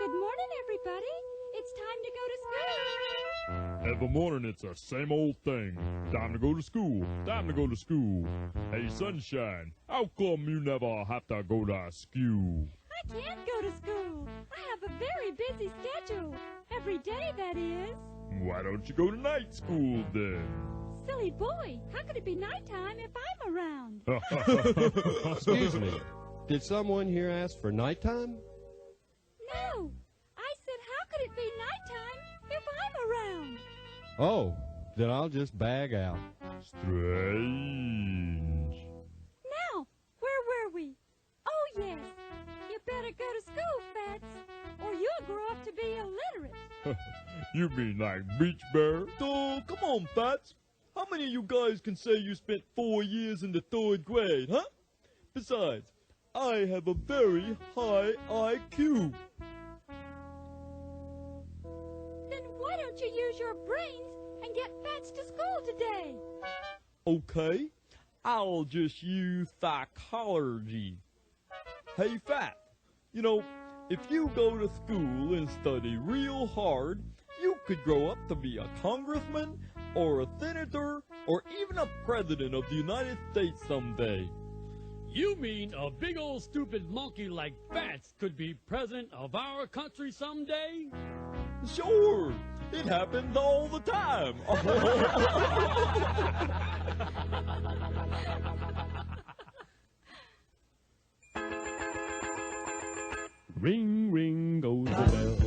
Good morning, everybody. It's time to go to school. Every morning it's the same old thing. Time to go to school. Time to go to school. Hey, Sunshine, how come you never have to go to school? I can't go to school. I have a very busy schedule. Every day, that is. Why don't you go to night school then? Silly boy, how could it be nighttime if I'm around? Excuse me. Did someone here ask for nighttime? No. I said how could it be nighttime if I'm around? Oh, then I'll just bag out. Strange. Now, where were we? Oh, yes. You better go to school, Fatz, or you'll grow up to be illiterate. You mean like Beach Bear? Oh, come on, Fatz. How many of you guys can say you spent 4 years in the 3rd grade, huh? Besides, I have a very high IQ. Then why don't you use your brains and get Fatz to school today? Okay, I'll just use psychology. Hey, Fatz, you know, if you go to school and study real hard, you could grow up to be a congressman or a senator or even a president of the United States someday. You mean a big old stupid monkey like Fatz could be president of our country someday? Sure, it happens all the time. Ring, ring goes the bell.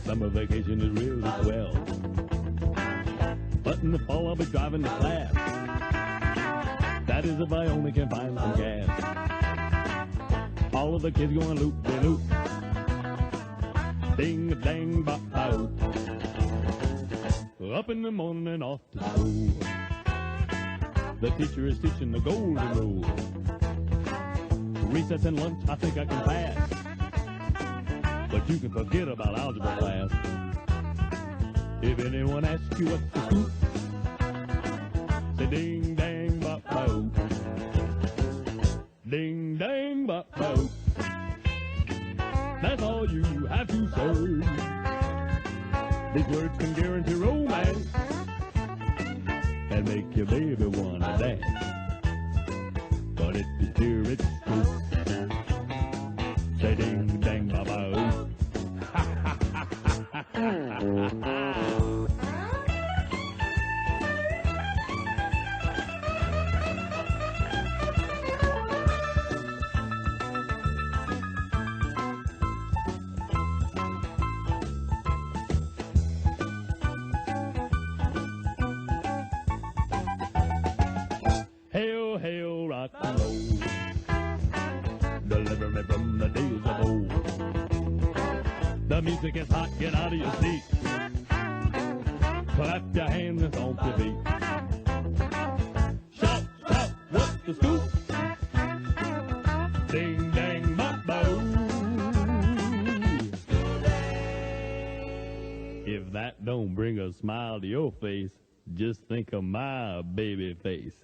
Summer vacation is really swell. But in the fall I'll be driving to class. That is if I only can find some gas. All of the kids going loop-de-loop. Ding-a-dang, bop-a-oop. Up in the morning and off to school. The teacher is teaching the golden rule. Recess and lunch, I think I can pass. But you can forget about algebra class. If anyone asks you what's the scoop, say ding dang bop boop. Ding dang bop boop. That's all you have to say. These words can guarantee romance and make your baby wanna dance. But if you hear it's true, say ding dang bop boop. Hail, hail, rock and roll, deliver me from the days of old. The music is hot, get out of your seat. Clap your hands and stomp your feet. Shout, shout, what's the scoop? Ding, dang, bop, boom. If that don't bring a smile to your face, just think of my baby face.